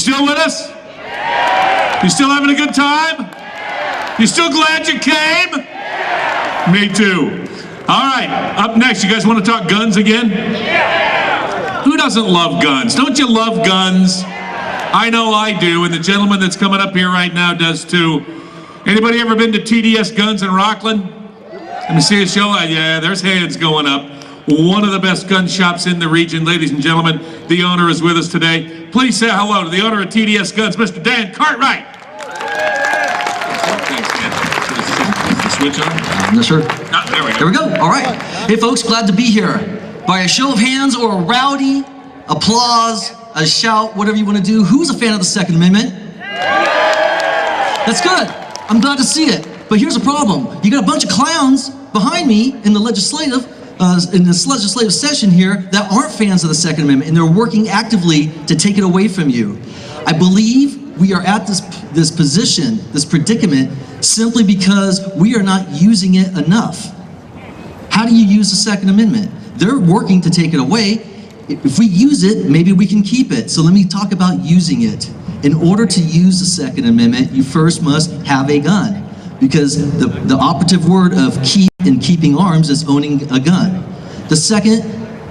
still with us? You still having a good time? You still glad you came? Me too. All right, up next, you guys want to talk guns again? Who doesn't love guns? Don't you love guns? I know I do, and the gentleman that's coming up here right now does too. Anybody ever been to TDS Guns in Rockland? Let me see a show. Yeah, there's hands going up. One of the best gun shops in the region, ladies and gentlemen. The owner is with us today. Please say hello to the owner of TDS Guns, Mr. Dan Cartwright. Thanks, Dan. Switch on? No, sure. Ah, there we go. There we go. All right. Hey, folks, glad to be here. By a show of hands or a rowdy applause, a shout, whatever you want to do, who's a fan of the Second Amendment? That's good. I'm glad to see it. But here's the problem. You got a bunch of clowns behind me in the legislative session here that aren't fans of the Second Amendment, and they're working actively to take it away from you. I believe we are at this position, this predicament, simply because we are not using it enough. How do you use the Second Amendment? They're working to take it away. If we use it, maybe we can keep it. So let me talk about using it. In order to use the Second Amendment, you first must have a gun, because the operative word of keep and keeping arms is owning a gun. The second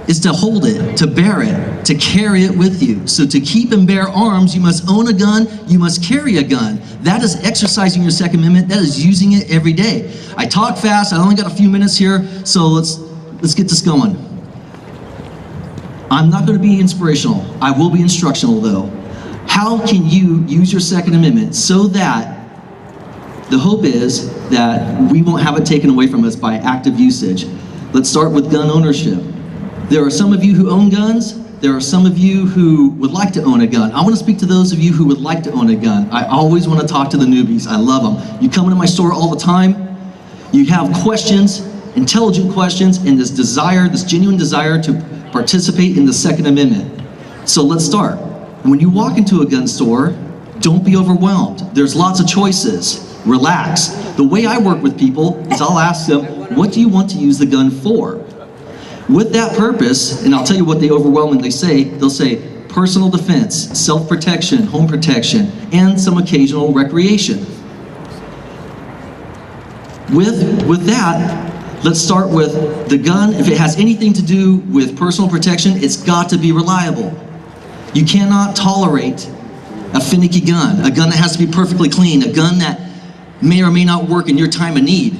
is to hold it, to bear it, to carry it with you. So to keep and bear arms, you must own a gun, you must carry a gun. That is exercising your Second Amendment, that is using it every day. I talk fast, I only got a few minutes here, so let's get this going. I'm not going to be inspirational, I will be instructional though. How can you use your Second Amendment so that the hope is that we won't have it taken away from us by active usage? Let's start with gun ownership. There are some of you who own guns. There are some of you who would like to own a gun. I want to speak to those of you who would like to own a gun. I always want to talk to the newbies. I love them. You come into my store all the time. You have questions, intelligent questions, and this desire, this genuine desire to participate in the Second Amendment. So let's start. When you walk into a gun store, don't be overwhelmed. There's lots of choices. Relax. The way I work with people is I'll ask them, what do you want to use the gun for? With that purpose, and I'll tell you what they overwhelmingly say, they'll say personal defense, self-protection, home protection, and some occasional recreation. With that, let's start with the gun. If it has anything to do with personal protection, it's got to be reliable. You cannot tolerate a finicky gun, a gun that has to be perfectly clean, a gun that may or may not work in your time of need.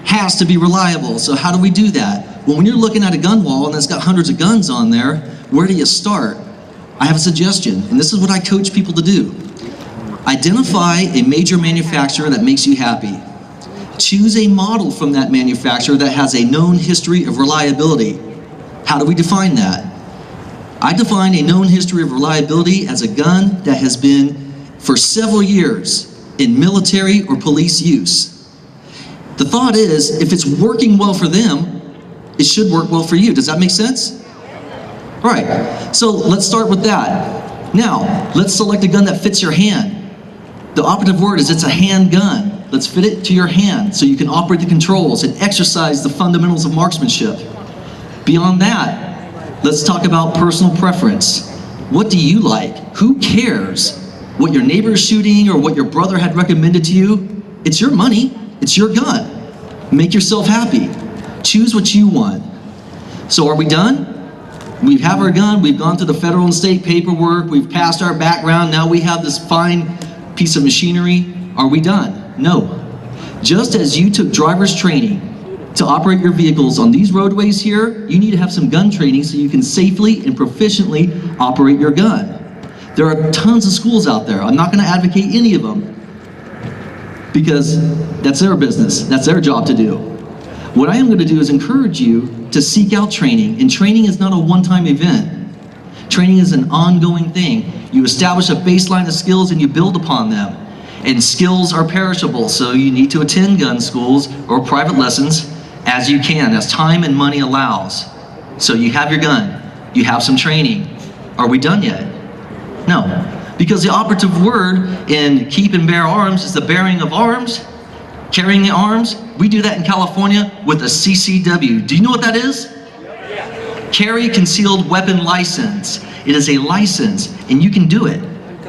Has to be reliable. So how do we do that? Well, when you're looking at a gun wall and it's got hundreds of guns on there, where do you start? I have a suggestion, and this is what I coach people to do. Identify a major manufacturer that makes you happy. Choose a model from that manufacturer that has a known history of reliability. How do we define that? I define a known history of reliability as a gun that has been for several years in military or police use. The thought is, if it's working well for them, it should work well for you. Does that make sense? All right, so let's start with that. Now, let's select a gun that fits your hand. The operative word is it's a handgun. Let's fit it to your hand so you can operate the controls and exercise the fundamentals of marksmanship. Beyond that, let's talk about personal preference. What do you like? Who cares what your neighbor is shooting or what your brother had recommended to you? It's your money, it's your gun. Make yourself happy. Choose what you want. So are we done? We have our gun, we've gone through the federal and state paperwork, we've passed our background, now we have this fine piece of machinery. Are we done? No. Just as you took driver's training to operate your vehicles on these roadways here, you need to have some gun training so you can safely and proficiently operate your gun. There are tons of schools out there. I'm not going to advocate any of them because that's their business. That's their job to do. What I am going to do is encourage you to seek out training, and training is not a one-time event. Training is an ongoing thing. You establish a baseline of skills and you build upon them. And skills are perishable, so you need to attend gun schools or private lessons as you can, as time and money allows. So you have your gun, you have some training. Are we done yet? No, because the operative word in keep and bear arms is the bearing of arms, carrying the arms. We do that in California with a CCW. Do you know what that is? Carry Concealed Weapon License. It is a license, and you can do it.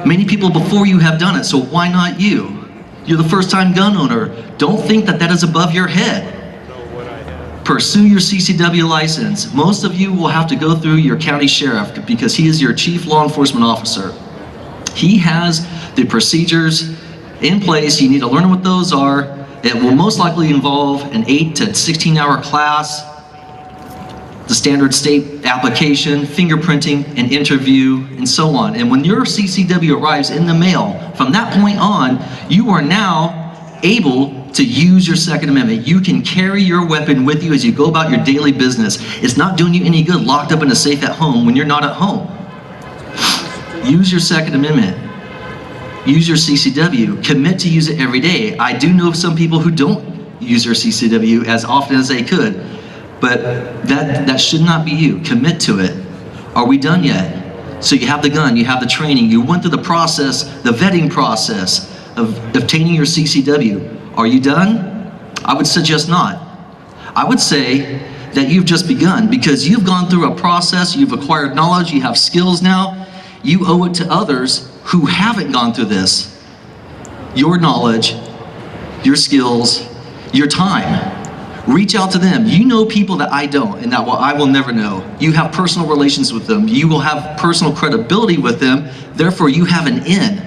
Many people before you have done it, so why not you? You're the first-time gun owner. Don't think that that is above your head. Pursue your CCW license. Most of you will have to go through your county sheriff because he is your chief law enforcement officer. He has the procedures in place. You need to learn what those are. It will most likely involve an 8 to 16-hour class, the standard state application, fingerprinting, an interview, and so on. And when your CCW arrives in the mail, from that point on, you are now able to use your Second Amendment. You can carry your weapon with you as you go about your daily business. It's not doing you any good locked up in a safe at home when you're not at home. Use your Second Amendment. Use your CCW. Commit to use it every day. I do know some people who don't use their CCW as often as they could, but that should not be you. Commit to it. Are we done yet? So you have the gun, you have the training, you went through the process, the vetting process of obtaining your CCW. Are you done? I would suggest not. I would say that you've just begun because you've gone through a process, you've acquired knowledge, you have skills now. You owe it to others who haven't gone through this. Your knowledge, your skills, your time. Reach out to them. You know people that I don't and that I will never know. You have personal relations with them. You will have personal credibility with them. Therefore, you have an in.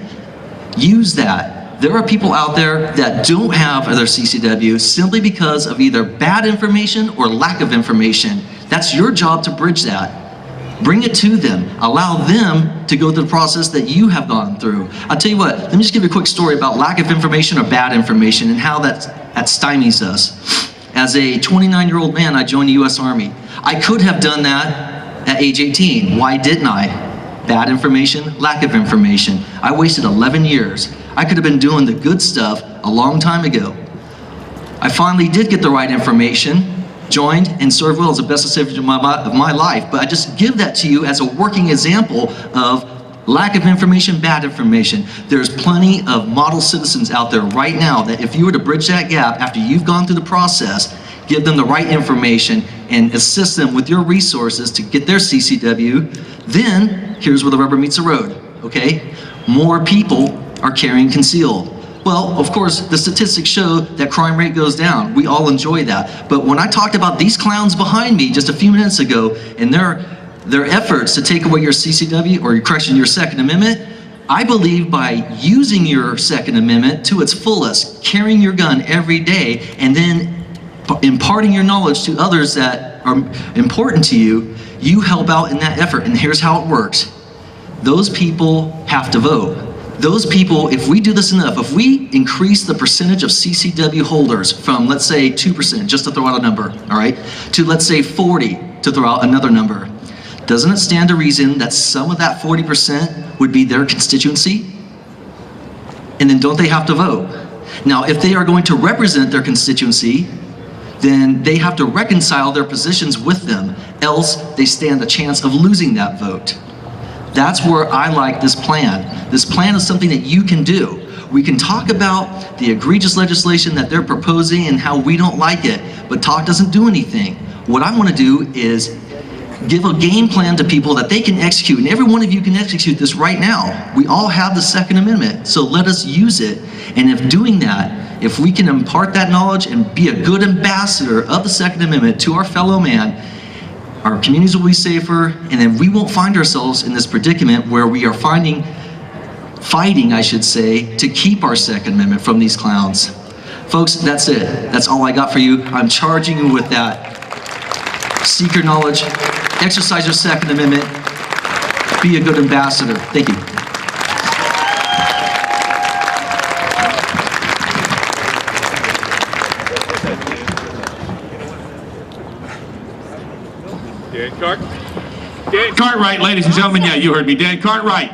Use that. There are people out there that don't have their CCW simply because of either bad information or lack of information. That's your job to bridge that. Bring it to them. Allow them to go through the process that you have gone through. I'll tell you what, let me just give you a quick story about lack of information or bad information and how that stymies us. As a 29-year-old man, I joined the U.S. Army. I could have done that at age 18. Why didn't I? Bad information, lack of information. I wasted 11 years. I could have been doing the good stuff a long time ago. I finally did get the right information, joined, and served well as the best decision of my life. But I just give that to you as a working example of lack of information, bad information. There's plenty of model citizens out there right now that if you were to bridge that gap after you've gone through the process, give them the right information and assist them with your resources to get their CCW, then here's where the rubber meets the road, okay? More people are carrying concealed. Well, of course, the statistics show that crime rate goes down. We all enjoy that. But when I talked about these clowns behind me just a few minutes ago and their efforts to take away your CCW or your Second Amendment, I believe by using your Second Amendment to its fullest, carrying your gun every day, and then imparting your knowledge to others that are important to you, you help out in that effort. And here's how it works. Those people have to vote. Those people, if we do this enough, if we increase the percentage of CCW holders from, let's say, 2%, just to throw out a number, all right, to, let's say, 40, to throw out another number, doesn't it stand to reason that some of that 40% would be their constituency? And then don't they have to vote? Now, if they are going to represent their constituency, then they have to reconcile their positions with them, else they stand a chance of losing that vote. That's where I like this plan. This plan is something that you can do. We can talk about the egregious legislation that they're proposing and how we don't like it, but talk doesn't do anything. What I want to do is give a game plan to people that they can execute, and every one of you can execute this right now. We all have the Second Amendment, so let us use it. And if doing that, if we can impart that knowledge and be a good ambassador of the Second Amendment to our fellow man, our communities will be safer, and then we won't find ourselves in this predicament where we are fighting, I should say, to keep our Second Amendment from these clowns. Folks, that's it. That's all I got for you. I'm charging you with that. Seek your knowledge, exercise your Second Amendment, be a good ambassador. Thank you. Dan Cartwright, ladies and gentlemen. Yeah, you heard me. Dan Cartwright.